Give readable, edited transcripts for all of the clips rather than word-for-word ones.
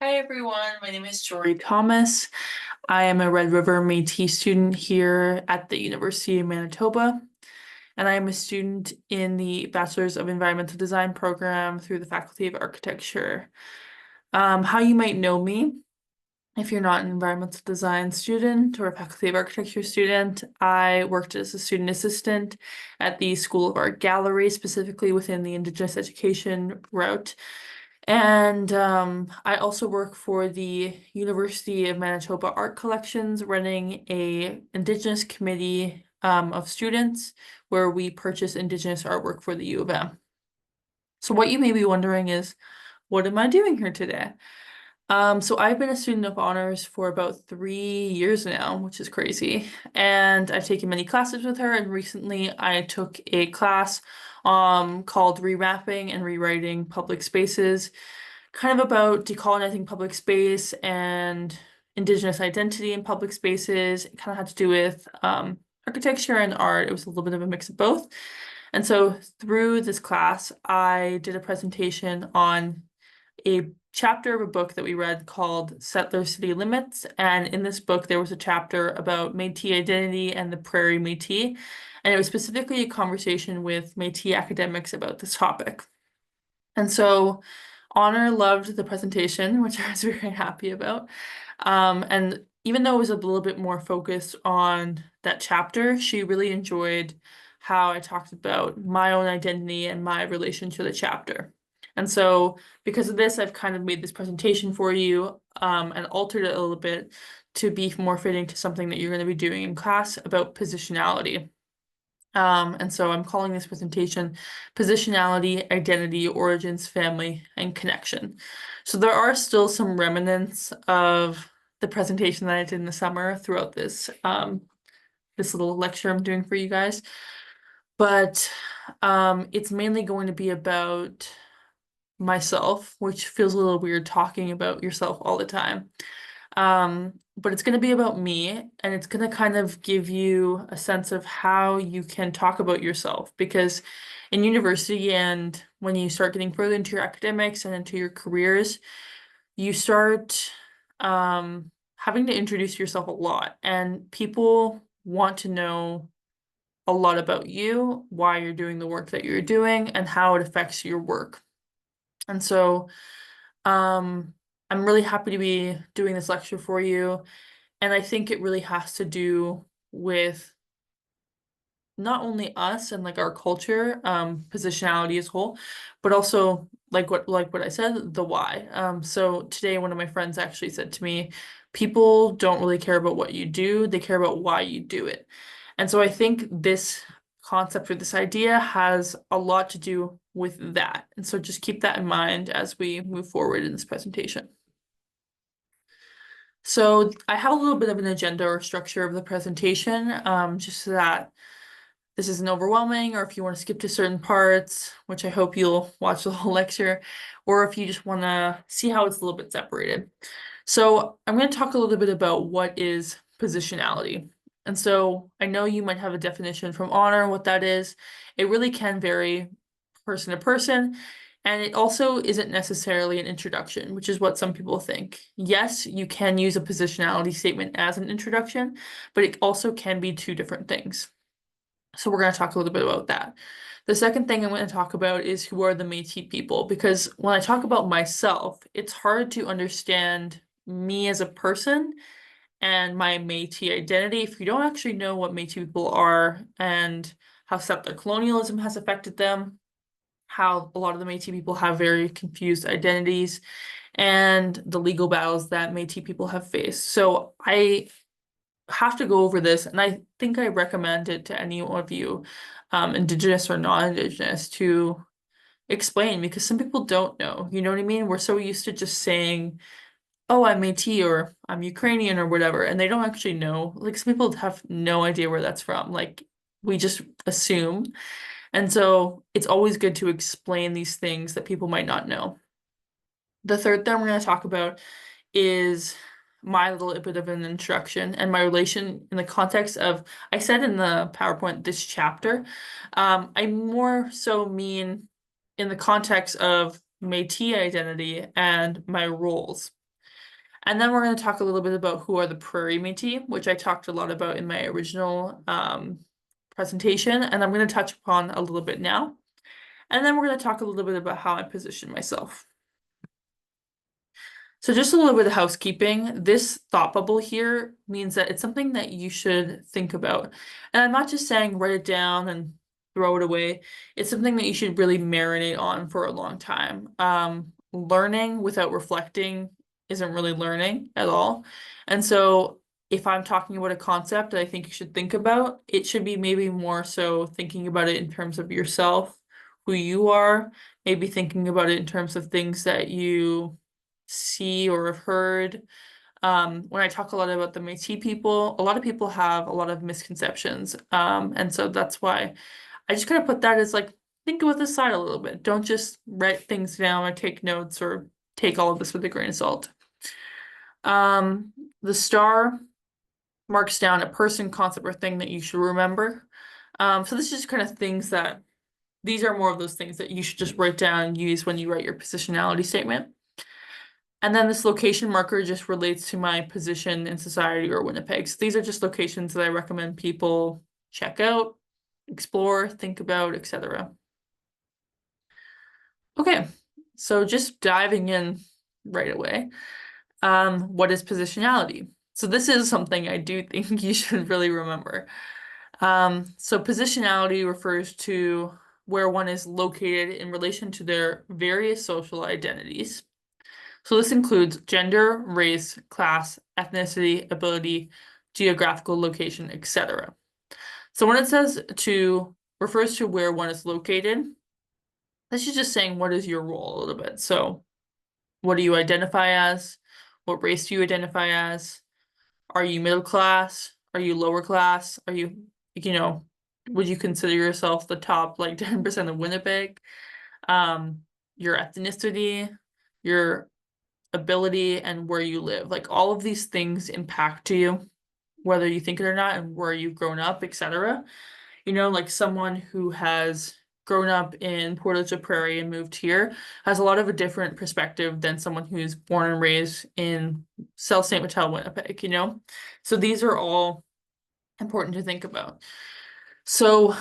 Hi everyone, my name is Jory Thomas. I am a Red River Métis student here at the University of Manitoba, and I am a student in the Bachelor's of Environmental Design program through the Faculty of Architecture. How you might know me, if you're not an environmental design student or a Faculty of Architecture student, I worked as a student assistant at the School of Art Gallery, specifically within the Indigenous education route. And I also work for the University of Manitoba Art Collections, running a Indigenous committee of students where we purchase Indigenous artwork for the U of M. So what you may be wondering is, what am I doing here today? So I've been a student of honors for about 3 years now, which is crazy. And I've taken many classes with her, and recently I took a class called Remapping and Rewriting Public Spaces, kind of about decolonizing public space and Indigenous identity in public spaces. It kind of had to do with architecture and art. It was a little bit of a mix of both. And so through this class, I did a presentation on a chapter of a book that we read called Settler City Limits. And in this book, there was a chapter about Métis identity and the Prairie Métis. And it was specifically a conversation with Métis academics about this topic. And so Honor loved the presentation, which I was very happy about. And even though it was a little bit more focused on that chapter, she really enjoyed how I talked about my own identity and my relation to the chapter. And so because of this, I've kind of made this presentation for you and altered it a little bit to be more fitting to something that you're going to be doing in class about positionality. And so I'm calling this presentation Positionality, Identity, Origins, Family, and Connection. So there are still some remnants of the presentation that I did in the summer throughout this little lecture I'm doing for you guys. But it's mainly going to be about myself, which feels a little weird talking about yourself all the time. But it's going to be about me, and it's going to kind of give you a sense of how you can talk about yourself. Because in university and when you start getting further into your academics and into your careers, you start having to introduce yourself a lot, and people want to know a lot about you, why you're doing the work that you're doing, and how it affects your work. And so, I'm really happy to be doing this lecture for you. And I think it really has to do with not only us and like our culture, positionality as a whole, but also like what I said, the why. So today one of my friends actually said to me, people don't really care about what you do, they care about why you do it. And so I think this concept or this idea has a lot to do with that. And so just keep that in mind as we move forward in this presentation. So I have a little bit of an agenda or structure of the presentation, just so that this isn't overwhelming, or if you want to skip to certain parts, which I hope you'll watch the whole lecture, or if you just want to see how it's a little bit separated. So I'm going to talk a little bit about what is positionality. And so I know you might have a definition from Honor, what that is. It really can vary person to person. And it also isn't necessarily an introduction, which is what some people think. Yes, you can use a positionality statement as an introduction, but it also can be two different things. So we're going to talk a little bit about that. The second thing I'm going to talk about is who are the Métis people, because when I talk about myself, it's hard to understand me as a person and my Métis identity if you don't actually know what Métis people are and how settler colonialism has affected them, how a lot of the Métis people have very confused identities, and the legal battles that Métis people have faced. So I have to go over this, and I think I recommend it to any of you, Indigenous or non-Indigenous, to explain, because some people don't know. You know what I mean? We're so used to just saying, oh, I'm Métis or I'm Ukrainian or whatever, and they don't actually know. Like some people have no idea where that's from. Like we just assume. And so it's always good to explain these things that people might not know. The third thing we're going to talk about is my little bit of an introduction and my relation in the context of, I said in the PowerPoint, this chapter. I more so mean in the context of Métis identity and my roles. And then we're going to talk a little bit about who are the prairie Métis, which I talked a lot about in my original presentation, and I'm going to touch upon a little bit now. And then we're going to talk a little bit about how I position myself. So just a little bit of housekeeping. This thought bubble here means that it's something that you should think about. And I'm not just saying write it down and throw it away. It's something that you should really marinate on for a long time. Learning without reflecting isn't really learning at all. And so if I'm talking about a concept that I think you should think about, it should be maybe more so thinking about it in terms of yourself, who you are, maybe thinking about it in terms of things that you see or have heard. When I talk a lot about the Métis people, a lot of people have a lot of misconceptions. And so that's why I just kind of put that as like, think about this side a little bit. Don't just write things down or take notes or take all of this with a grain of salt. The star marks down a person, concept, or thing that you should remember. So this is just kind of things that, these are more of those things that you should just write down and use when you write your positionality statement. And then this location marker just relates to my position in society or Winnipeg. So these are just locations that I recommend people check out, explore, think about, etc. Okay, so just diving in right away. What is positionality? So this is something I do think you should really remember. So positionality refers to where one is located in relation to their various social identities. So this includes gender, race, class, ethnicity, ability, geographical location, etc. So when it says to refers to where one is located, this is just saying what is your role a little bit. So what do you identify as? What race do you identify as? Are you middle class? Are you lower class? Are you, would you consider yourself the top like 10% of Winnipeg? Your ethnicity, your ability, and where you live. Like all of these things impact you, whether you think it or not, and where you've grown up, etc. Like someone who has grown up in Portage la Prairie and moved here has a lot of a different perspective than someone who's born and raised in Sault Ste. Mattell, Winnipeg. So these are all important to think about. So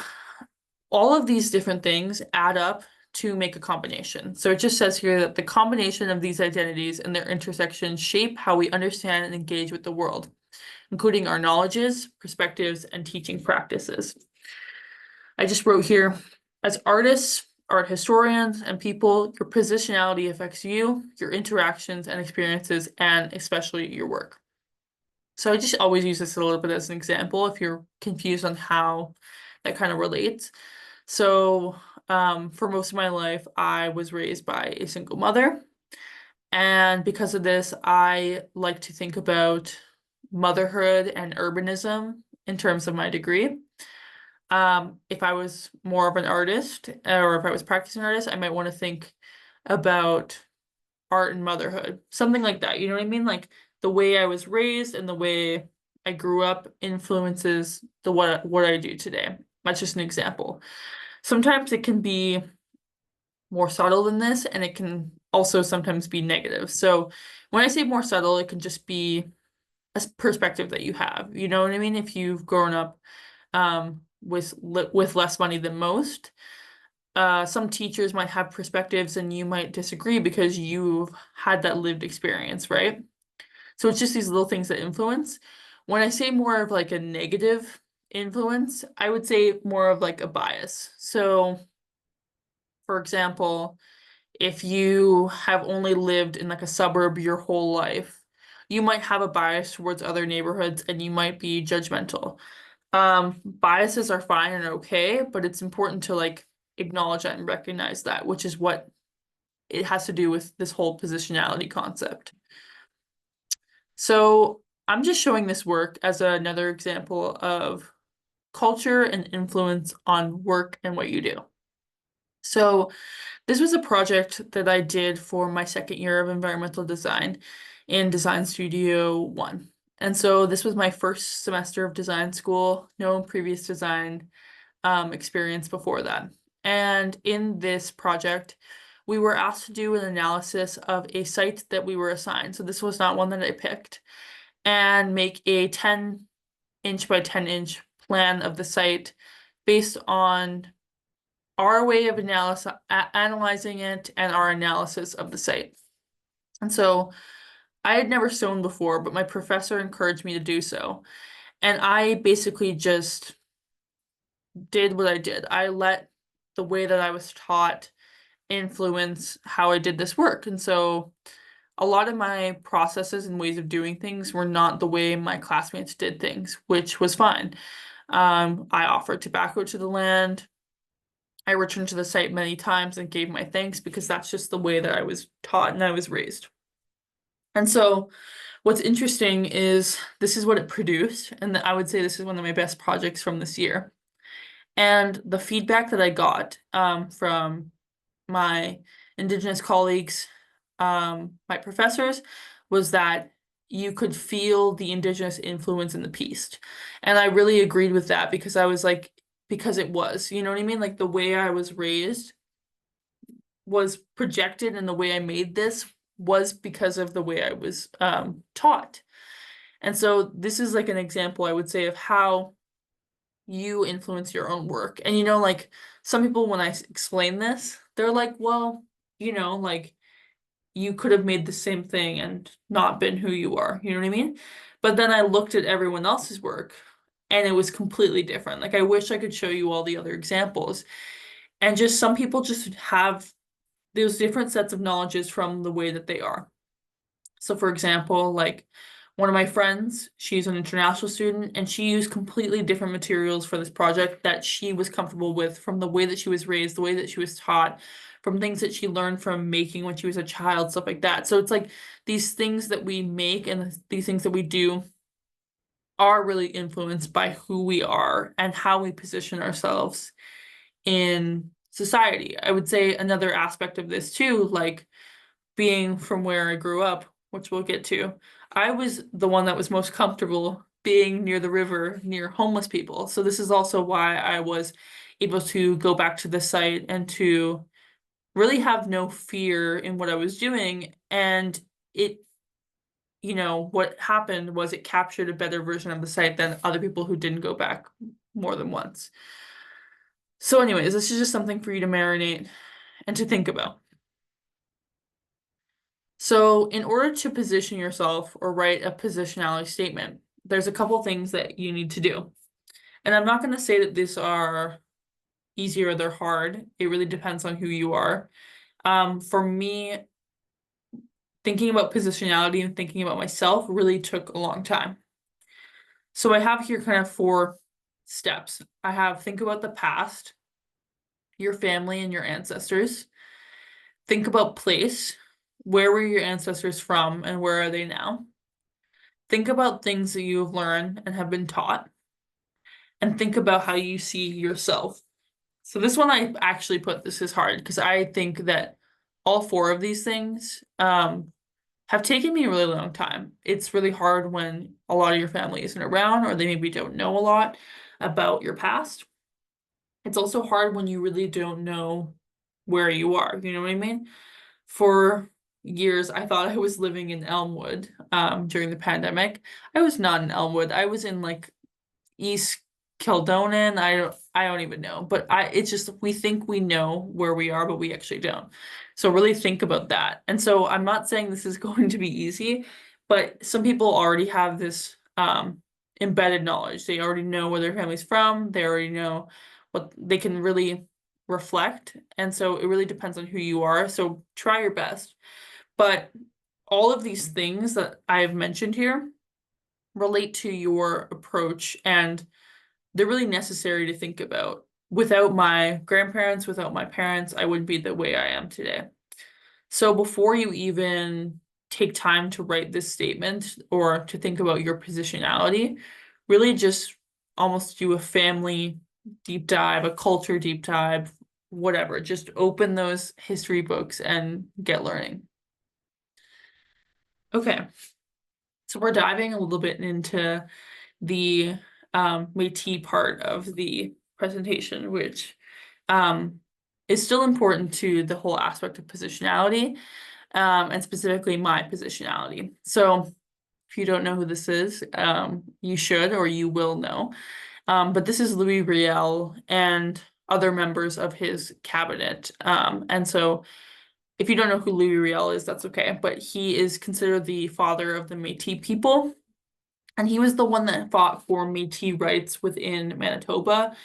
all of these different things add up to make a combination. So it just says here that the combination of these identities and their intersections shape how we understand and engage with the world, including our knowledges, perspectives, and teaching practices. I just wrote here, as artists, art historians, and people, your positionality affects you, your interactions and experiences, and especially your work. So I just always use this a little bit as an example if you're confused on how that kind of relates. So for most of my life, I was raised by a single mother. And because of this, I like to think about motherhood and urbanism in terms of my degree. If I was more of an artist or if I was practicing artist, I might want to think about art and motherhood, something like that. You know what I mean? Like the way I was raised and the way I grew up influences what I do today. That's just an example. Sometimes it can be more subtle than this, and it can also sometimes be negative. So when I say more subtle, it can just be a perspective that you have. You know what I mean? If you've grown up with less money than most, some teachers might have perspectives and you might disagree because you've had that lived experience, right? So it's just these little things that influence. When I say more of like a negative influence, I would say more of like a bias. So for example, if you have only lived in like a suburb your whole life, you might have a bias towards other neighborhoods and you might be judgmental. Biases are fine and okay, but it's important to like acknowledge that and recognize that, which is what it has to do with this whole positionality concept. So I'm just showing this work as another example of culture and influence on work and what you do. So this was a project that I did for my second year of environmental design in Design Studio 1. And so this was my first semester of design school, no previous design experience before that. And in this project, we were asked to do an analysis of a site that we were assigned. So this was not one that I picked, and make a 10-inch by 10-inch plan of the site based on our way of analyzing it and our analysis of the site. And so I had never sewn before, but my professor encouraged me to do so. And I basically just did what I did. I let the way that I was taught influence how I did this work. And so a lot of my processes and ways of doing things were not the way my classmates did things, which was fine. I offered tobacco to the land. I returned to the site many times and gave my thanks because that's just the way that I was taught and I was raised. And so what's interesting is this is what it produced, and I would say this is one of my best projects from this year. And the feedback that I got from my Indigenous colleagues, my professors, was that you could feel the Indigenous influence in the piece. And I really agreed with that because I was like, because it was, you know what I mean? Like the way I was raised was projected, and the way I made this was because of the way I was taught. And so this is like an example, I would say, of how you influence your own work. And like some people, when I explain this, they're like, well, like you could have made the same thing and not been who you are. You know what I mean? But then I looked at everyone else's work and it was completely different. Like I wish I could show you all the other examples. And just some people just have those different sets of knowledges from the way that they are. So for example, like one of my friends, she's an international student, and she used completely different materials for this project that she was comfortable with from the way that she was raised, the way that she was taught, from things that she learned from making when she was a child, stuff like that. So it's like these things that we make and these things that we do are really influenced by who we are and how we position ourselves in society. I would say another aspect of this too, like being from where I grew up, which we'll get to, I was the one that was most comfortable being near the river, near homeless people. So this is also why I was able to go back to the site and to really have no fear in what I was doing. And it, what happened was it captured a better version of the site than other people who didn't go back more than once. So anyways, this is just something for you to marinate and to think about. So in order to position yourself or write a positionality statement, there's a couple things that you need to do. And I'm not going to say that these are easy or they're hard. It really depends on who you are. For me, thinking about positionality and thinking about myself really took a long time. So I have here kind of 4 steps. I have think about the past, your family and your ancestors. Think about place. Where were your ancestors from and where are they now? Think about things that you have learned and have been taught. And think about how you see yourself. So this one I actually put this is hard because I think that all 4 of these things have taken me a really long time. It's really hard when a lot of your family isn't around or they maybe don't know a lot about your past. It's also hard when you really don't know where you are. You know what I mean? For years, I thought I was living in Elmwood during the pandemic. I was not in Elmwood. I was in like East Kildonan. I don't even know. But it's just we think we know where we are, but we actually don't. So really think about that. And so I'm not saying this is going to be easy, but some people already have this embedded knowledge. They already know where their family's from. They already know what they can really reflect. And so it really depends on who you are. So try your best. But all of these things that I've mentioned here relate to your approach, and they're really necessary to think about. Without my grandparents, without my parents, I wouldn't be the way I am today. So before you even take time to write this statement or to think about your positionality, really just almost do a family deep dive, a culture deep dive, whatever. Just open those history books and get learning. Okay, so we're diving a little bit into the Métis part of the presentation, which is still important to the whole aspect of positionality, and specifically my positionality. So if you don't know who this is, you should or you will know. But this is Louis Riel and other members of his cabinet. And so if you don't know who Louis Riel is, that's okay. But he is considered the father of the Métis people. And he was the one that fought for Métis rights within Manitoba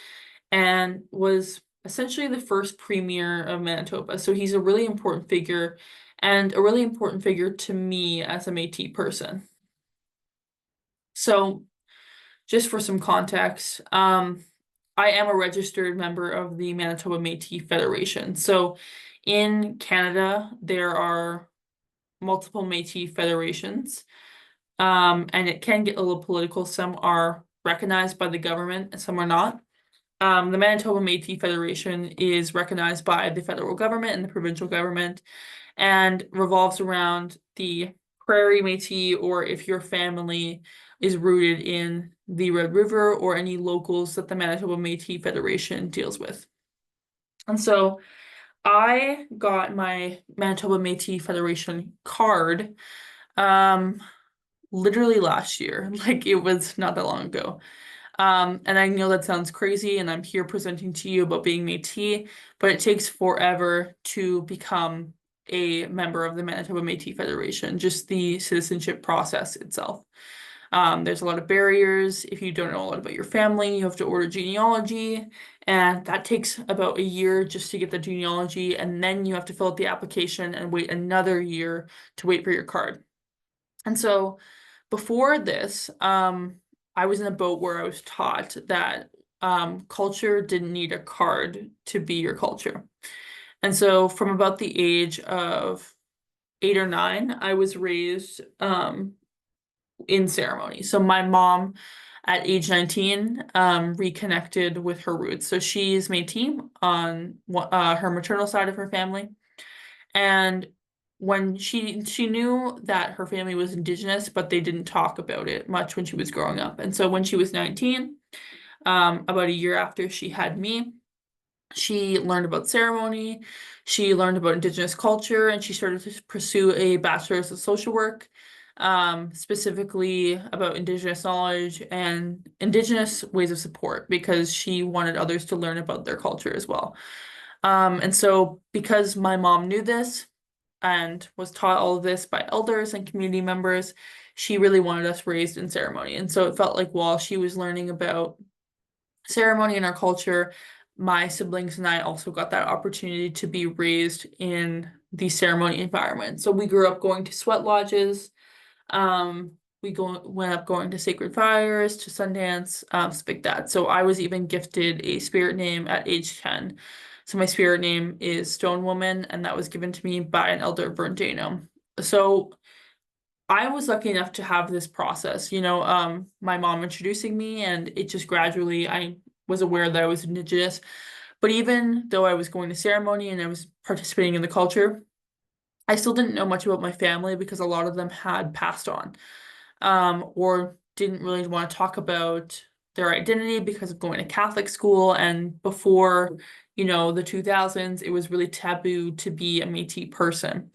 and was essentially the first premier of Manitoba. So he's a really important figure and a really important figure to me as a Métis person. So just for some context, I am a registered member of the Manitoba Métis Federation. So in Canada, there are multiple Métis federations, and it can get a little political. Some are recognized by the government and some are not. The Manitoba Métis Federation is recognized by the federal government and the provincial government and revolves around the Prairie Métis, or if your family is rooted in the Red River or any locals that the Manitoba Métis Federation deals with. And so I got my Manitoba Métis Federation card literally last year. Like it was not that long ago. And I know that sounds crazy, and I'm here presenting to you about being Métis, but it takes forever to become a member of the Manitoba Métis Federation, just the citizenship process itself. There's a lot of barriers. If you don't know a lot about your family, you have to order genealogy, and that takes about a year just to get the genealogy, and then you have to fill out the application and wait another year to wait for your card. And so before this, I was in a boat where I was taught that culture didn't need a card to be your culture. And so from about the age of 8 or 9, I was raised in ceremony. So my mom at age 19 reconnected with her roots. So she's Métis on her maternal side of her family. And when she knew that her family was Indigenous, but they didn't talk about it much when she was growing up. And so when she was 19, about a year after she had me, she learned about ceremony, she learned about Indigenous culture, and she started to pursue a bachelor's of social work, specifically about Indigenous knowledge and Indigenous ways of support, because she wanted others to learn about their culture as well. And so because my mom knew this and was taught all of this by elders and community members, she really wanted us raised in ceremony. And so it felt like while she was learning about ceremony in our culture, my siblings and I also got that opportunity to be raised in the ceremony environment. So we grew up going to sweat lodges. Went up going to sacred fires, to Sundance, stuff like that. So I was even gifted a spirit name at age 10. So my spirit name is Stone Woman, and that was given to me by an elder of Verndano. So I was lucky enough to have this process, my mom introducing me, and it just gradually, I was aware that I was Indigenous. But even though I was going to ceremony and I was participating in the culture, I still didn't know much about my family because a lot of them had passed on, or didn't really want to talk about their identity because of going to Catholic school. And before, the 2000s, it was really taboo to be a Métis person.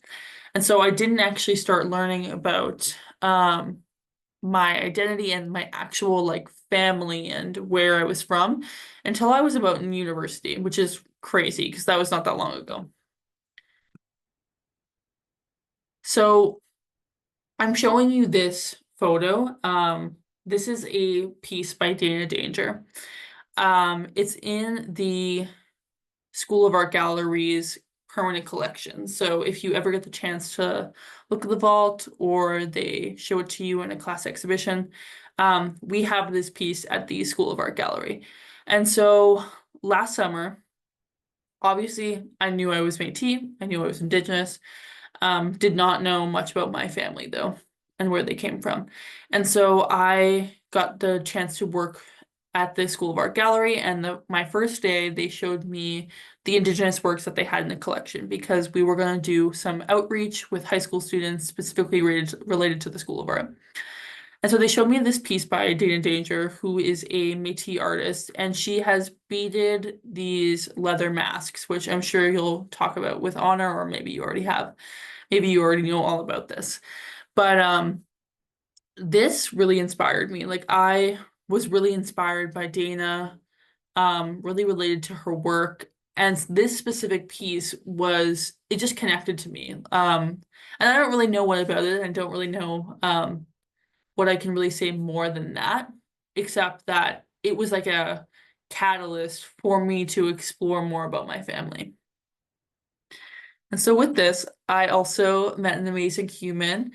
And so I didn't actually start learning about my identity and my actual family and where I was from until I was about in university, which is crazy because that was not that long ago. So I'm showing you this photo. This is a piece by Dana Danger. It's in the School of Art Gallery's permanent collection. So if you ever get the chance to look at the vault or they show it to you in a class exhibition, we have this piece at the School of Art Gallery. And so last summer, obviously, I knew I was Métis, I knew I was Indigenous, did not know much about my family though, and where they came from. And so I got the chance to work at the School of Art Gallery, and my first day, they showed me the Indigenous works that they had in the collection because we were going to do some outreach with high school students specifically related to the School of Art. And so they showed me this piece by Dana Danger, who is a Métis artist, and she has beaded these leather masks, which I'm sure you'll talk about with honor, or maybe you already have. Maybe you already know all about this. But this really inspired me. Like I was really inspired by Dana, really related to her work. And this specific piece was, it just connected to me. And I don't really know what about it. I don't really know what I can really say more than that, except that it was like a catalyst for me to explore more about my family. And so with this, I also met an amazing human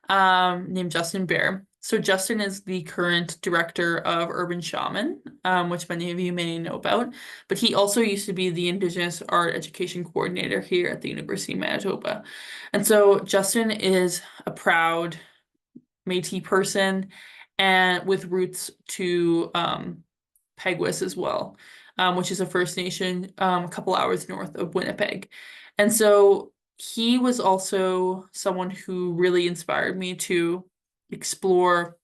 named Justin Bear. So Justin is the current director of Urban Shaman, which many of you may know about, but he also used to be the Indigenous Art Education Coordinator here at the University of Manitoba. And so Justin is a proud Métis person and with roots to Peguis as well, which is a First Nation a couple hours north of Winnipeg. And so he was also someone who really inspired me to explore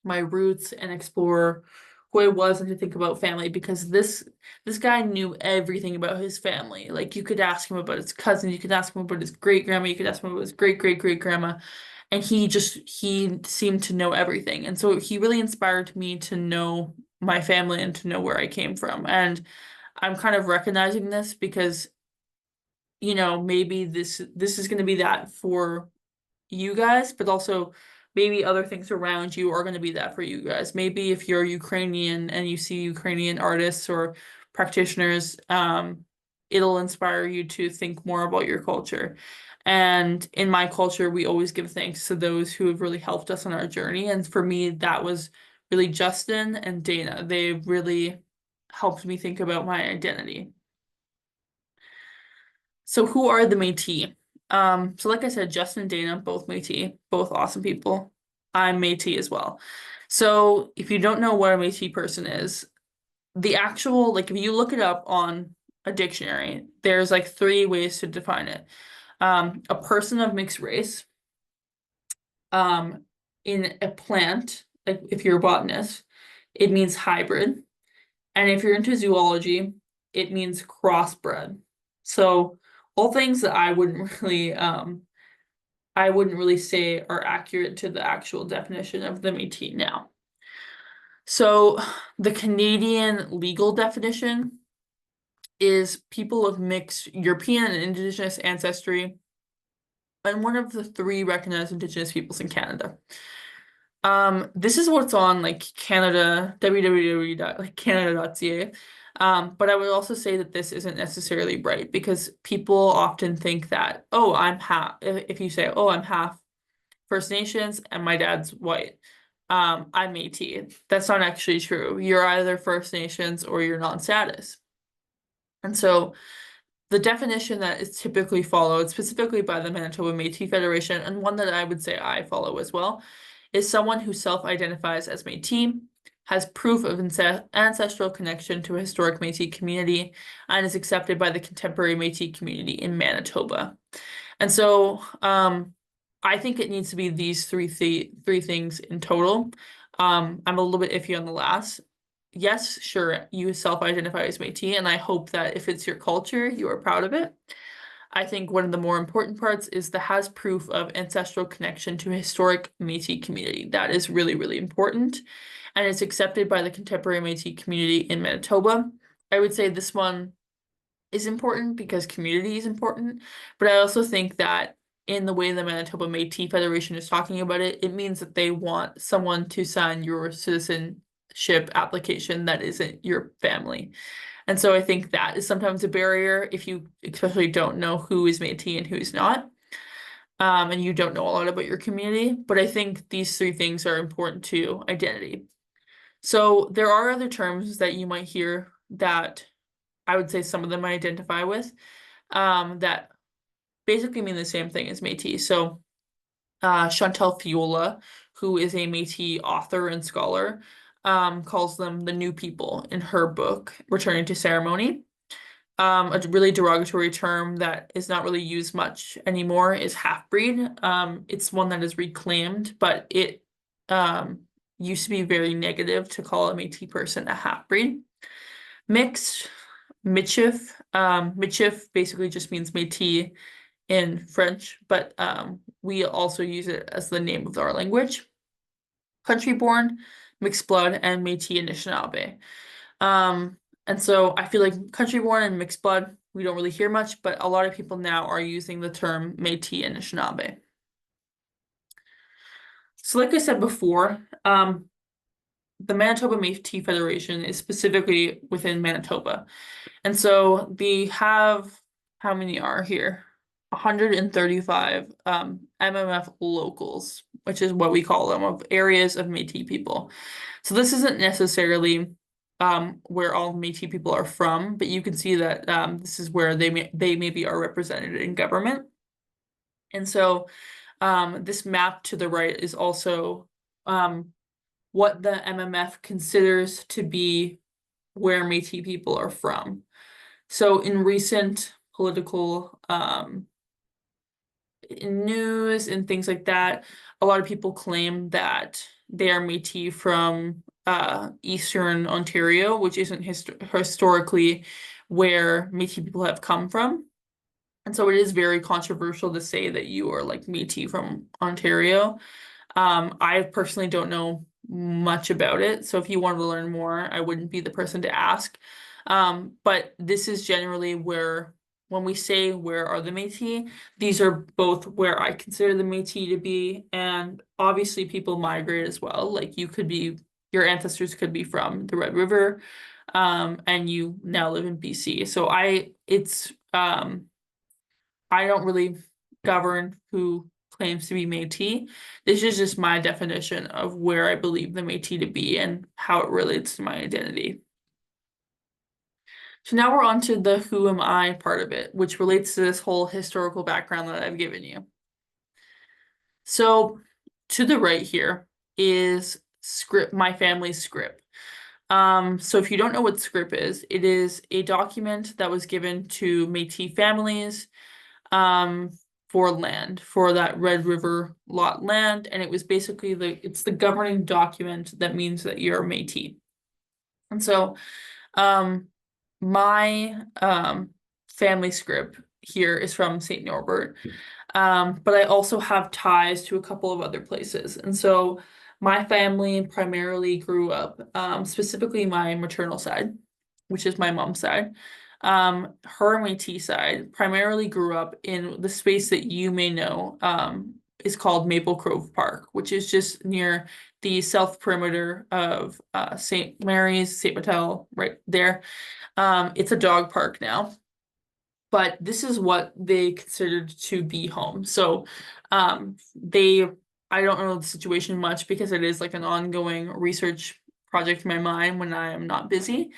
my roots and explore who I was and to think about family because this guy knew everything about his family. Like you could ask him about his cousins, you could ask him about his great grandma, you could ask him about his great great great grandma, and he seemed to know everything. And so he really inspired me to know my family and to know where I came from. And I'm kind of recognizing this because, maybe this is going to be that for you guys, but also maybe other things around you are going to be that for you guys. Maybe if you're Ukrainian and you see Ukrainian artists or practitioners, it'll inspire you to think more about your culture. And in my culture, we always give thanks to those who have really helped us on our journey. And for me, that was really Justin and Dana. They really helped me think about my identity. So who are the Métis? So like I said, Justin and Dana, both Métis, both awesome people. I'm Métis as well. So if you don't know what a Métis person is, the actual, like if you look it up on a dictionary, there's like three ways to define it. A person of mixed race, in a plant, like if you're a botanist, it means hybrid. And if you're into zoology, it means crossbred. So all things that I wouldn't really say are accurate to the actual definition of the Métis now. So the Canadian legal definition is people of mixed European and Indigenous ancestry, and one of the three recognized Indigenous peoples in Canada. This is what's on like Canada, www.canada.ca. But I would also say that this isn't necessarily right because people often think that, oh, I'm half, if you say, oh, I'm half First Nations and my dad's white, I'm Métis. That's not actually true. You're either First Nations or you're non-status. And so the definition that is typically followed, specifically by the Manitoba Métis Federation, and one that I would say I follow as well, is someone who self-identifies as Métis, has proof of ancestral connection to a historic Métis community, and is accepted by the contemporary Métis community in Manitoba. And so I think it needs to be these three things in total. I'm a little bit iffy on the last. Yes, sure, you self-identify as Métis, and I hope that if it's your culture, you are proud of it. I think one of the more important parts is that has proof of ancestral connection to a historic Métis community. That is really, really important, and it's accepted by the contemporary Métis community in Manitoba. I would say this one is important because community is important, but I also think that in the way the Manitoba Métis Federation is talking about it, it means that they want someone to sign your citizenship application that isn't your family. And so I think that is sometimes a barrier if you especially don't know who is Métis and who's not, and you don't know a lot about your community. But I think these three things are important to identity. So there are other terms that you might hear that I would say some of them I identify with, that basically mean the same thing as Métis. So Chantal Fiola, who is a Métis author and scholar, calls them the new people in her book, Returning to Ceremony. A really derogatory term that is not really used much anymore is half-breed. It's one that is reclaimed, but it used to be very negative to call a Métis person a half-breed. Mixed, Michif. Michif basically just means Métis in French, but we also use it as the name of our language. Country-born, mixed blood, and Métis Anishinaabe. And so I feel like country-born and mixed blood, we don't really hear much, but a lot of people now are using the term Métis Anishinaabe. So like I said before, the Manitoba Métis Federation is specifically within Manitoba. And so they have, how many are here? 135 MMF locals, which is what we call them, of areas of Métis people. So this isn't necessarily where all Métis people are from, but you can see that this is where they maybe are represented in government. And so this map to the right is also what the MMF considers to be where Métis people are from. So in recent political news and things like that, a lot of people claim that they are Métis from Eastern Ontario, which isn't historically where Métis people have come from. And so it is very controversial to say that you are like Métis from Ontario. I personally don't know much about it, so if you wanted to learn more, I wouldn't be the person to ask. But this is generally where, when we say where are the Métis, these are both where I consider the Métis to be, and obviously people migrate as well. Like you could be, your ancestors could be from the Red River, and you now live in BC. So I don't really govern who claims to be Métis. This is just my definition of where I believe the Métis to be and how it relates to my identity. So now we're on to the who am I part of it, which relates to this whole historical background that I've given you. So to the right here is script, my family's script. So if you don't know what script is, it is a document that was given to Métis families for land, for that Red River lot land, and it was basically it's the governing document that means that you're Métis. And so my family script here is from St. Norbert, but I also have ties to a couple of other places. And so my family primarily grew up, specifically my maternal side, which is my mom's side. Her Métis side primarily grew up in the space that you may know is called Maple Grove Park, which is just near the south perimeter of St. Mary's, St. Mattel, right there. It's a dog park now, but this is what they considered to be home. So I don't know the situation much because it is like an ongoing research project in my mind when I am not busy.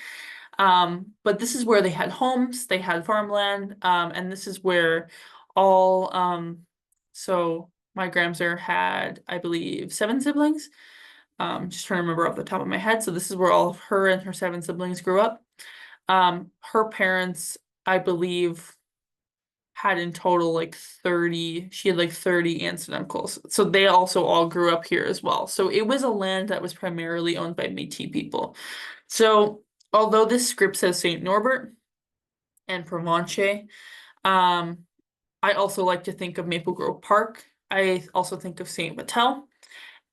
But this is where they had homes, they had farmland, and this is where all, so my grandmother had, I believe, 7 siblings. Just trying to remember off the top of my head. So this is where all of her and her 7 siblings grew up. Her parents, I believe, had in total like 30, she had like 30 aunts and uncles. So they also all grew up here as well. So it was a land that was primarily owned by Métis people. So although this script says St. Norbert and Provencher, I also like to think of Maple Grove Park. I also think of St. Mattel.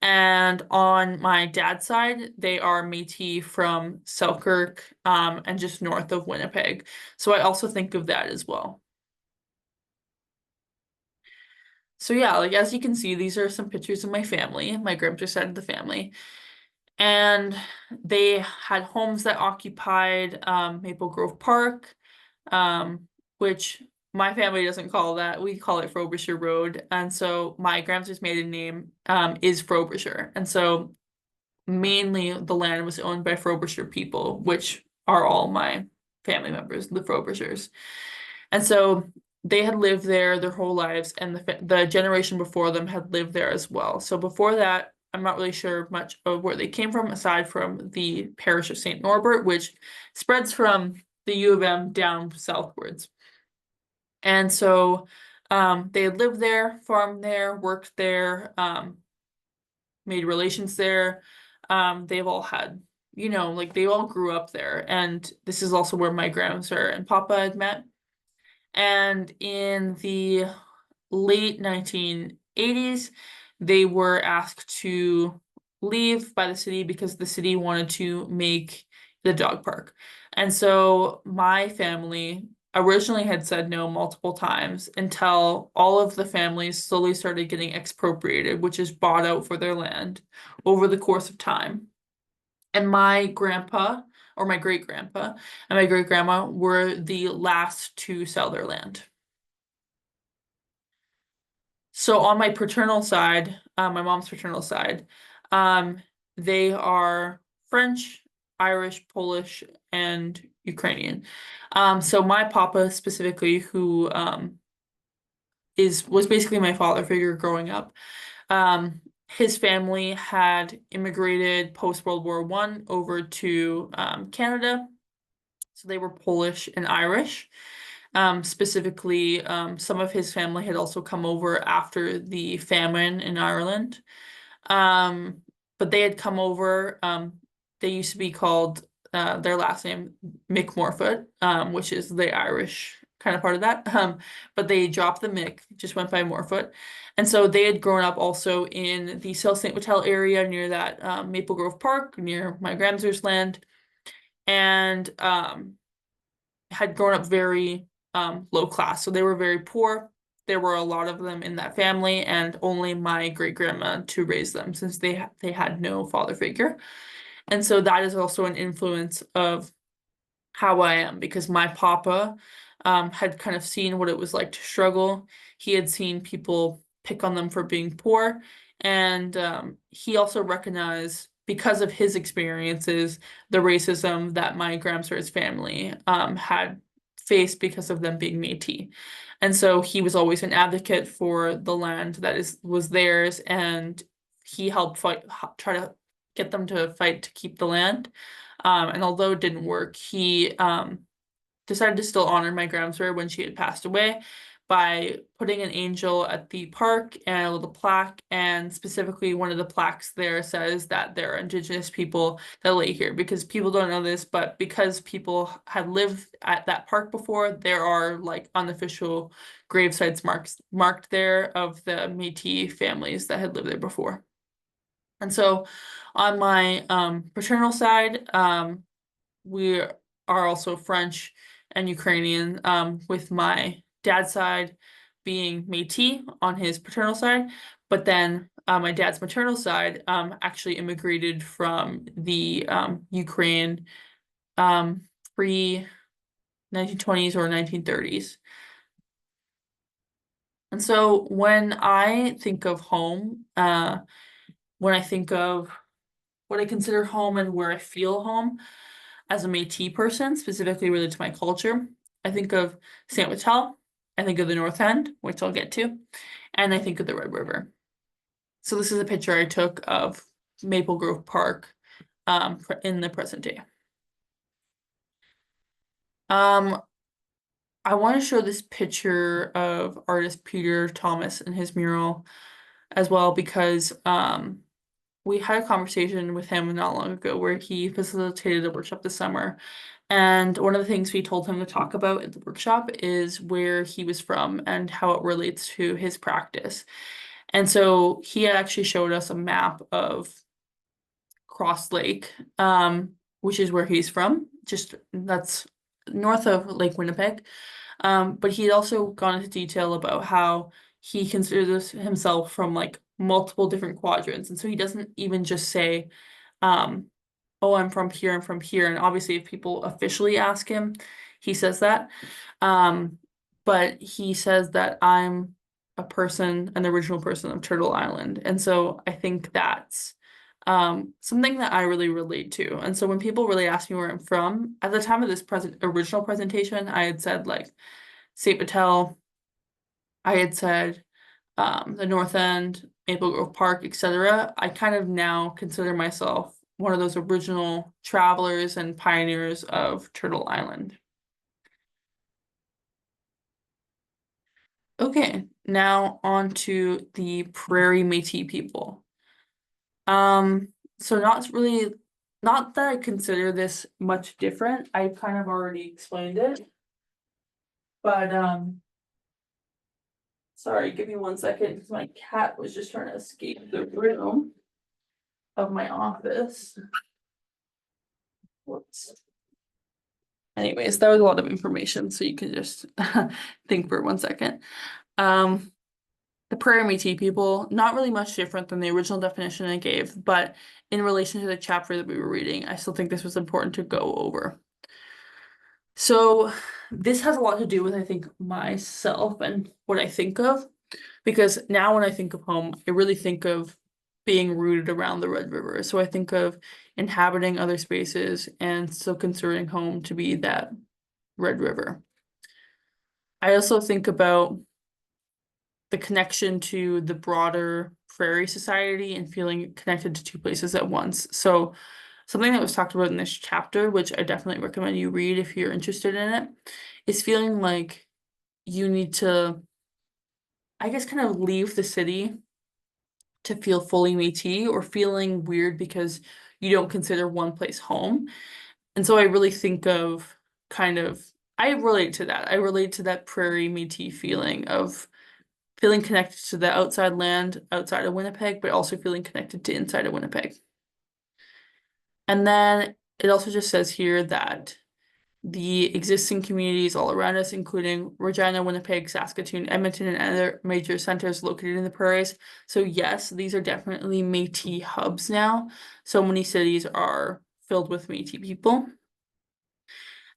And on my dad's side, they are Métis from Selkirk, and just north of Winnipeg. So I also think of that as well. So yeah, like as you can see, these are some pictures of my family, my grandmother's side of the family. And they had homes that occupied Maple Grove Park, which my family doesn't call that. We call it Frobisher Road. And so my grandmother's maiden name is Frobisher. And so mainly the land was owned by Frobisher people, which are all my family members, the Frobishers. And so they had lived there their whole lives, and the generation before them had lived there as well. So before that, I'm not really sure much of where they came from, aside from the parish of St. Norbert, which spreads from the U of M down southwards. And so they had lived there, farmed there, worked there, made relations there. They've all had, like they all grew up there. And this is also where my grandmother and Papa had met. And in the late 1980s, they were asked to leave by the city because the city wanted to make the dog park. And so my family originally had said no multiple times until all of the families slowly started getting expropriated, which is bought out for their land over the course of time. And my grandpa, or my great grandpa, and my great grandma were the last to sell their land. So on my paternal side, my mom's paternal side, um, they are French, Irish, Polish, and Ukrainian. So my papa specifically, who was basically my father figure growing up, his family had immigrated post World War One over to Canada. So they were Polish and Irish. Specifically, some of his family had also come over after the famine in Ireland. Um, but they had come over. They used to be called their last name McMorfoot, which is the Irish kind of part of that. But they dropped the Mick, just went by Morfoot. And so they had grown up also in the Sault Ste. Vital area near that Maple Grove Park, near my grandmother's land, and had grown up very low class. So they were very poor. There were a lot of them in that family, and only my great grandma to raise them since they had no father figure. And so that is also an influence of how I am because my papa had kind of seen what it was like to struggle. He had seen people pick on them for being poor, and he also recognized because of his experiences the racism that my grandmother's family had faced because of them being Métis. And so he was always an advocate for the land that was theirs, and he helped try to get them to fight to keep the land. And although it didn't work, he decided to still honor my grandmother when she had passed away by putting an angel at the park and a little plaque. And specifically, one of the plaques there says that there are Indigenous people that lay here because people don't know this, but because people had lived at that park before, there are like unofficial gravesites marked there of the Métis families that had lived there before. And so on my paternal side, we are also French and Ukrainian, with my dad's side being Métis on his paternal side. But then my dad's maternal side actually immigrated from the Ukraine pre-1920s or 1930s. And so when I think of home, when I think of what I consider home and where I feel home as a Métis person, specifically related to my culture, I think of St. Vital, I think of the North End, which I'll get to, and I think of the Red River. So this is a picture I took of Maple Grove Park in the present day. I want to show this picture of artist Peter Thomas and his mural as well because we had a conversation with him not long ago where he facilitated a workshop this summer. And one of the things we told him to talk about at the workshop is where he was from and how it relates to his practice. And so he actually showed us a map of Cross Lake, which is where he's from. Just that's north of Lake Winnipeg. But he had also gone into detail about how he considers himself from like multiple different quadrants. And so he doesn't even just say, oh, I'm from here, I'm from here. And obviously, if people officially ask him, he says that. But he says that I'm a person, an original person of Turtle Island. And so I think that's something that I really relate to. And so when people really ask me where I'm from, at the time of this original presentation, I had said like St. Vital, I had said the North End, Maple Grove Park, etc. I kind of now consider myself one of those original travelers and pioneers of Turtle Island. Okay, now on to the Prairie Métis people. So not that I consider this much different. I kind of already explained it. But sorry, give me 1 second because my cat was just trying to escape the room of my office. Whoops. Anyways, that was a lot of information, so you can just think for 1 second. The Prairie Métis people, not really much different than the original definition I gave, but in relation to the chapter that we were reading, I still think this was important to go over. So this has a lot to do with, I think, myself and what I think of, because now when I think of home, I really think of being rooted around the Red River. So I think of inhabiting other spaces and still considering home to be that Red River. I also think about the connection to the broader prairie society and feeling connected to two places at once. So something that was talked about in this chapter, which I definitely recommend you read if you're interested in it, is feeling like you need to, I guess, kind of leave the city to feel fully Métis, or feeling weird because you don't consider one place home. And so I really think of kind of, I relate to that. I relate to that prairie Métis feeling of feeling connected to the outside land outside of Winnipeg, but also feeling connected to inside of Winnipeg. And then it also just says here that the existing communities all around us, including Regina, Winnipeg, Saskatoon, Edmonton, and other major centers located in the prairies. So yes, these are definitely Métis hubs now. So many cities are filled with Métis people.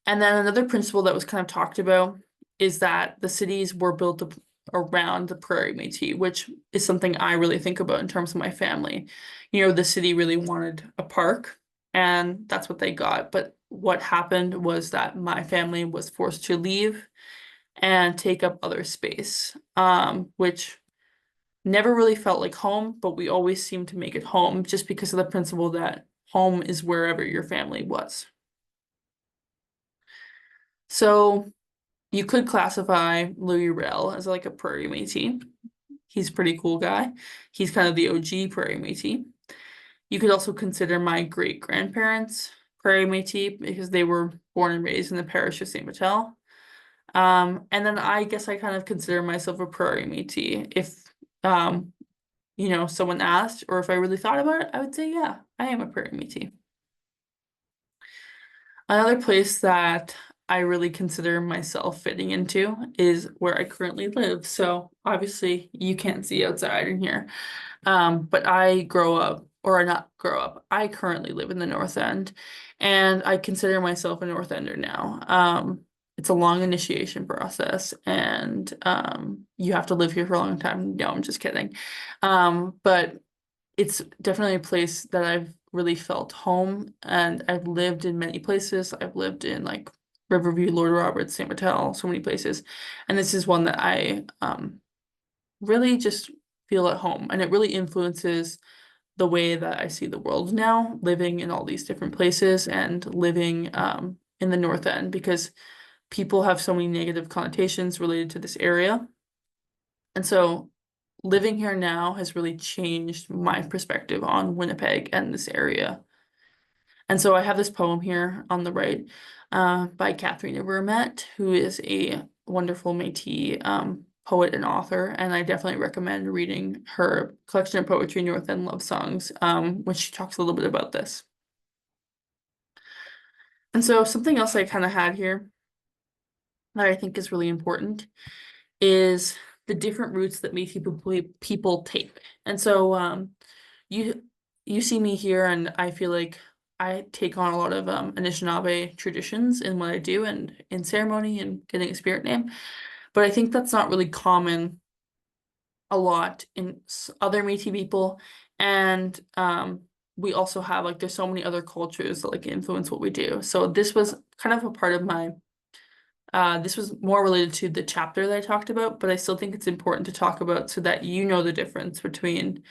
And then another principle that was kind of talked about is that the cities were built around the prairie Métis, which is something I really think about in terms of my family. You know, the city really wanted a park, and that's what they got. But what happened was that my family was forced to leave and take up other space, which never really felt like home, but we always seemed to make it home just because of the principle that home is wherever your family was. So you could classify Louis Rel as like a prairie Métis. He's a pretty cool guy. He's kind of the OG prairie Métis. You could also consider my great-grandparents prairie Métis because they were born and raised in the parish of Saint Vital. And then I guess I kind of consider myself a prairie Métis. If someone asked, or if I really thought about it, I would say, yeah, I am a prairie Métis. Another place that I really consider myself fitting into is where I currently live. So obviously you can't see outside in here. But I currently live in the North End, and I consider myself a North Ender now. It's a long initiation process, and you have to live here for a long time. No, I'm just kidding. But it's definitely a place that I've really felt home, and I've lived in many places. I've lived in like Riverview, Lord Roberts, St. Vital, so many places. And this is one that I really just feel at home, and it really influences the way that I see the world now, living in all these different places and living in the North End, because people have so many negative connotations related to this area. And so living here now has really changed my perspective on Winnipeg and this area. And so I have this poem here on the right by Catherine Vermette, who is a wonderful Métis poet and author, and I definitely recommend reading her collection of poetry, North End Love Songs, which she talks a little bit about this. And so something else I kind of had here that I think is really important is the different routes that Métis people take. And so you see me here, and I feel like I take on a lot of Anishinaabe traditions in what I do and in ceremony and getting a spirit name. But I think that's not really common a lot in other Métis people. And we also have like, there's so many other cultures that like influence what we do. So this was kind of a part of my this was more related to the chapter that I talked about, but I still think it's important to talk about so that you know the difference between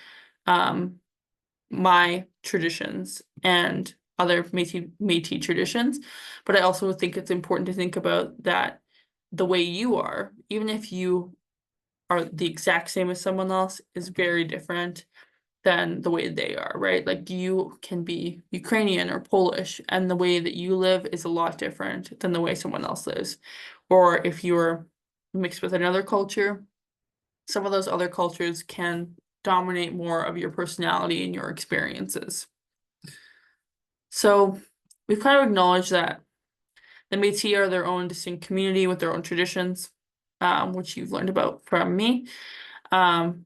my traditions and other Métis traditions. But I also think it's important to think about that the way you are, even if you are the exact same as someone else, is very different. than the way they are, right? Like you can be Ukrainian or Polish, and the way that you live is a lot different than the way someone else lives. Or if you're mixed with another culture, some of those other cultures can dominate more of your personality and your experiences. So we've kind of acknowledged that the Métis are their own distinct community with their own traditions, which you've learned about from me. Um,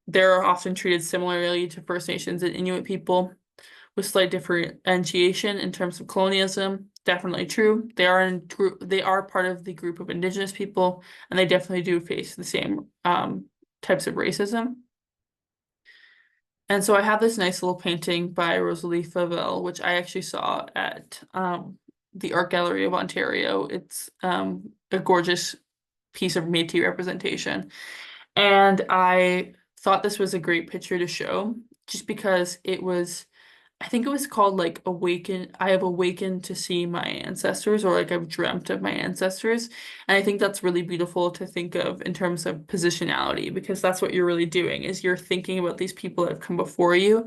they're often treated similarly to First Nations and Inuit people, with slight differentiation in terms of colonialism. Definitely true. They are part of the group of Indigenous people, and they definitely do face the same types of racism. And so I have this nice little painting by Rosalie Favelle, which I actually saw at the Art Gallery of Ontario. It's a gorgeous piece of Métis representation. And I thought this was a great picture to show just because I think it was called like I have awakened to see my ancestors, or like I've dreamt of my ancestors. And I think that's really beautiful to think of in terms of positionality, because that's what you're really doing is you're thinking about these people that have come before you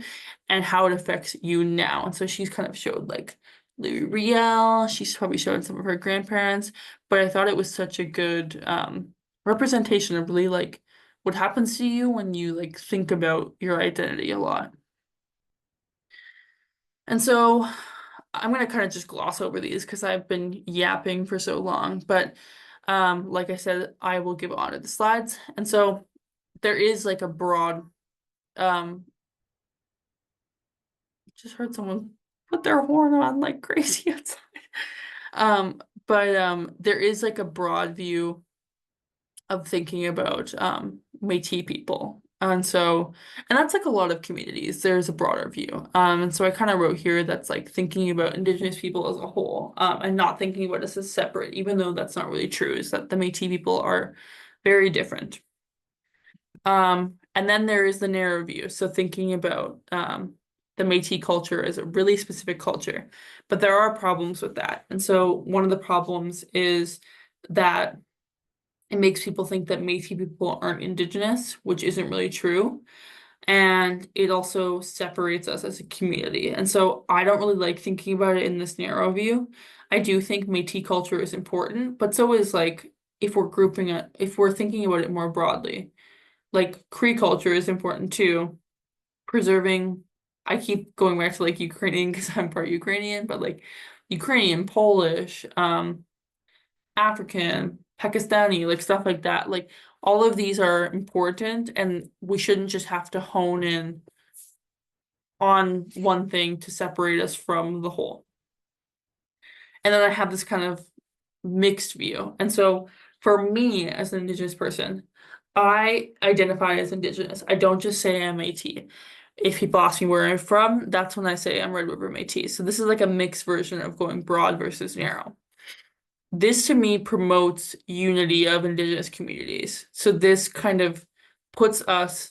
and how it affects you now. And so she's kind of showed like Louis Riel, she's probably showed some of her grandparents, but I thought it was such a good representation of really like what happens to you when you like think about your identity a lot. And so I'm gonna kind of just gloss over these because I've been yapping for so long. But like I said, I will give on to the slides. And so there is like a broad just heard someone put their horn on like crazy outside. But there is like a broad view of thinking about Métis people. And that's like a lot of communities. There's a broader view. And so I kind of wrote here that's like thinking about Indigenous people as a whole, and not thinking about us as separate, even though that's not really true, is that the Métis people are very different. And then there is the narrow view. So thinking about the Métis culture as a really specific culture. But there are problems with that. And so one of the problems is that it makes people think that Métis people aren't Indigenous, which isn't really true. And it also separates us as a community. And so I don't really like thinking about it in this narrow view. I do think Métis culture is important, but so is like if we're thinking about it more broadly, like Cree culture is important too. Preserving, I keep going back to like Ukrainian because I'm part Ukrainian, but like Ukrainian, Polish, African, Pakistani, like stuff like that. Like all of these are important, and we shouldn't just have to hone in on one thing to separate us from the whole. And then I have this kind of mixed view. And so for me as an Indigenous person, I identify as Indigenous. I don't just say I'm Métis. If people ask me where I'm from, that's when I say I'm Red River Métis. So this is like a mixed version of going broad versus narrow. This to me promotes unity of Indigenous communities. So this kind of puts us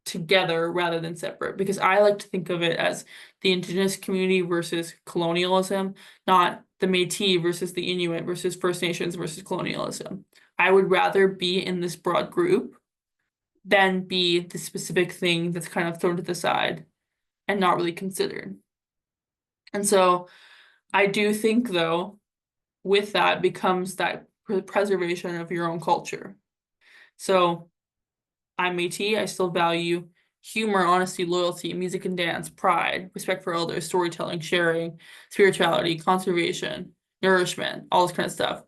together rather than separate, because I like to think of it as the Indigenous community versus colonialism, not the Métis versus the Inuit versus First Nations versus colonialism. I would rather be in this broad group than be the specific thing that's kind of thrown to the side and not really considered. And so I do think, though, with that becomes that preservation of your own culture. So I'm Métis, I still value humor, honesty, loyalty, music and dance, pride, respect for elders, storytelling, sharing, spirituality, conservation, nourishment, all this kind of stuff.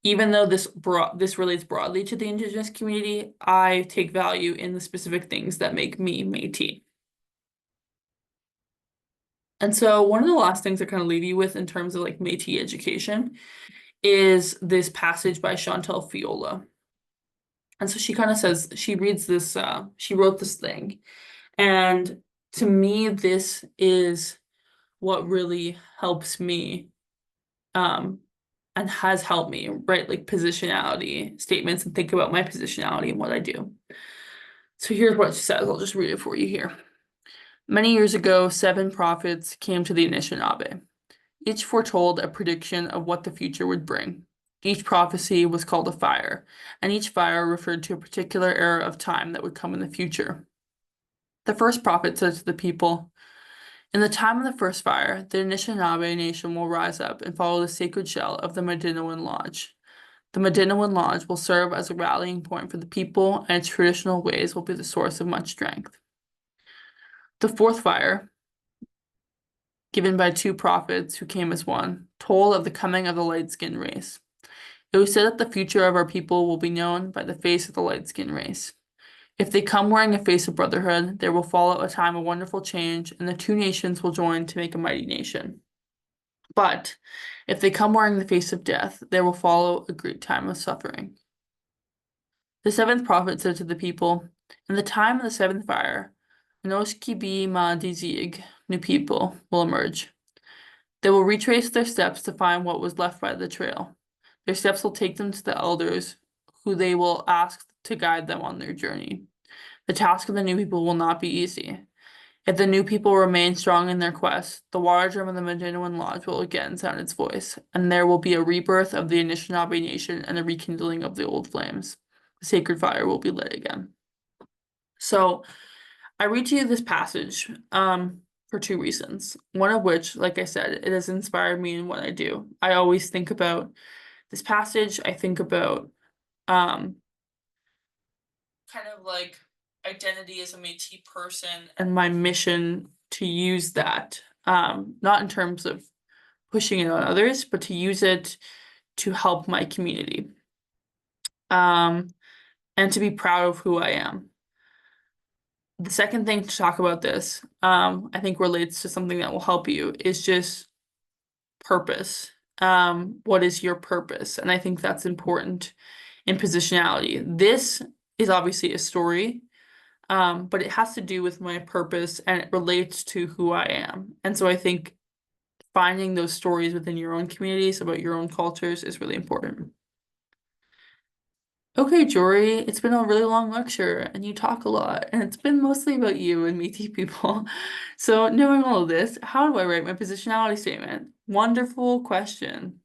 Even though this relates broadly to the Indigenous community, I take value in the specific things that make me Métis. And so one of the last things I kind of leave you with in terms of like Métis education is this passage by Chantal Fiola. And so she kind of says, she reads this, she wrote this thing. And to me, this is what really helps me, and has helped me write like positionality statements and think about my positionality and what I do. So here's what she says. I'll just read it for you here. Many years ago, 7 prophets came to the Anishinaabe. Each foretold a prediction of what the future would bring. Each prophecy was called a fire, and each fire referred to a particular era of time that would come in the future. The first prophet said to the people, "In the time of the first fire, the Anishinaabe nation will rise up and follow the sacred shell of the Medinowin Lodge. The Medinowin Lodge will serve as a rallying point for the people, and its traditional ways will be the source of much strength." The fourth fire, given by two prophets who came as one, told of the coming of the light-skinned race. It was said that the future of our people will be known by the face of the light-skinned race. If they come wearing a face of brotherhood, there will follow a time of wonderful change, and the two nations will join to make a mighty nation. But if they come wearing the face of death, there will follow a great time of suffering. The seventh prophet said to the people, "In the time of the seventh fire, Noshkibi Ma Dizig, new people, will emerge. They will retrace their steps to find what was left by the trail. Their steps will take them to the elders, who they will ask to guide them on their journey. The task of the new people will not be easy. If the new people remain strong in their quest, the water drum of the Medinowin Lodge will again sound its voice, and there will be a rebirth of the Anishinaabe nation and a rekindling of the old flames. The sacred fire will be lit again." So I read to you this passage for two reasons. One of which, like I said, it has inspired me in what I do. I always think about this passage. I think about kind of like identity as a Métis person and my mission to use that, not in terms of pushing it on others, but to use it to help my community, and to be proud of who I am. The second thing to talk about this, I think relates to something that will help you, is just purpose. What is your purpose? And I think that's important in positionality. This is obviously a story, but it has to do with my purpose and it relates to who I am. And so I think finding those stories within your own communities about your own cultures is really important. Okay, Jory, it's been a really long lecture and you talk a lot, and it's been mostly about you and Métis people. So, knowing all of this, how do I write my positionality statement? Wonderful question.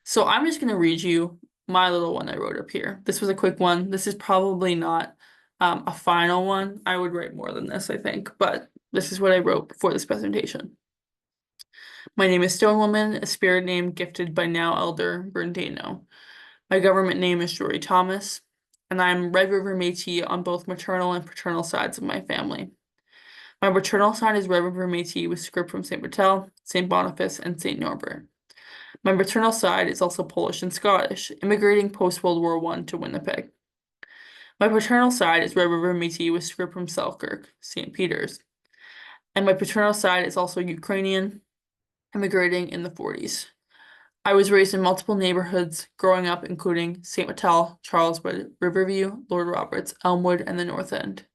So, I'm just going to read you my little one I wrote up here. This was a quick one. This is probably not a final one. I would write more than this, I think, but this is what I wrote before this presentation. "My name is Stone Woman, a spirit name gifted by now Elder Berndano. My government name is Jory Thomas, and I am Red River Métis on both maternal and paternal sides of my family. My maternal side is Red River Métis with script from St. Bertel, St. Boniface, and St. Norbert. My maternal side is also Polish and Scottish, immigrating post-World War I to Winnipeg. My paternal side is Red River Métis with script from Selkirk, St. Peter's. And my paternal side is also Ukrainian, immigrating in the 40s. I was raised in multiple neighborhoods growing up, including St. Mattel, Charleswood, Riverview, Lord Roberts, Elmwood, and the North End.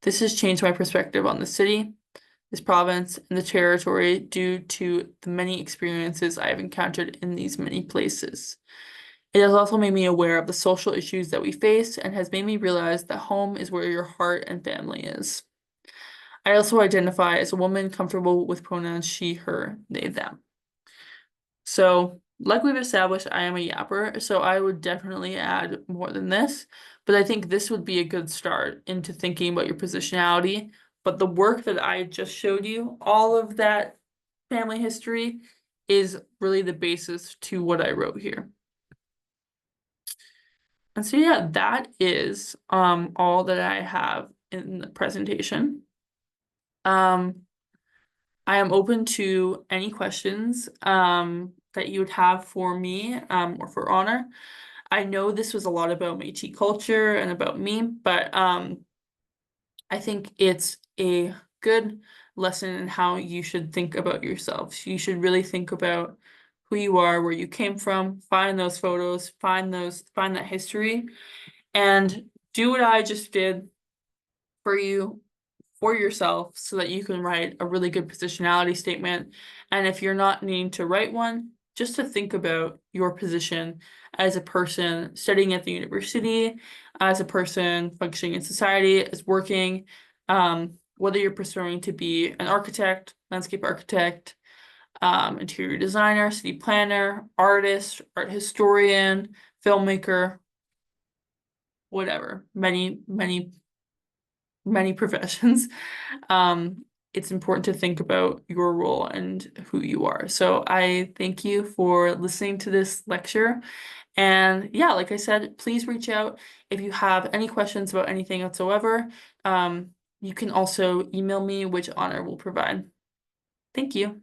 This has changed my perspective on the city, this province, and the territory due to the many experiences I have encountered in these many places. It has also made me aware of the social issues that we face and has made me realize that home is where your heart and family is. I also identify as a woman comfortable with pronouns she, her, they, them." So, like we've established, I am a yapper, so I would definitely add more than this, but I think this would be a good start into thinking about your positionality. But the work that I just showed you, all of that family history, is really the basis to what I wrote here. And so yeah, that is all that I have in the presentation. I am open to any questions that you would have for me or for Honor. I know this was a lot about Métis culture and about me, but I think it's a good lesson in how you should think about yourself. You should really think about who you are, where you came from, find those photos, find that history, and do what I just did for you, for yourself, so that you can write a really good positionality statement. And if you're not needing to write one, just to think about your position as a person studying at the university, as a person functioning in society, as working, whether you're pursuing to be an architect, landscape architect, interior designer, city planner, artist, art historian, filmmaker, whatever. Many many professions, it's important to think about your role and who you are. So I thank you for listening to this lecture. And yeah, like I said, please reach out if you have any questions about anything whatsoever. You can also email me, which Honor will provide. Thank you.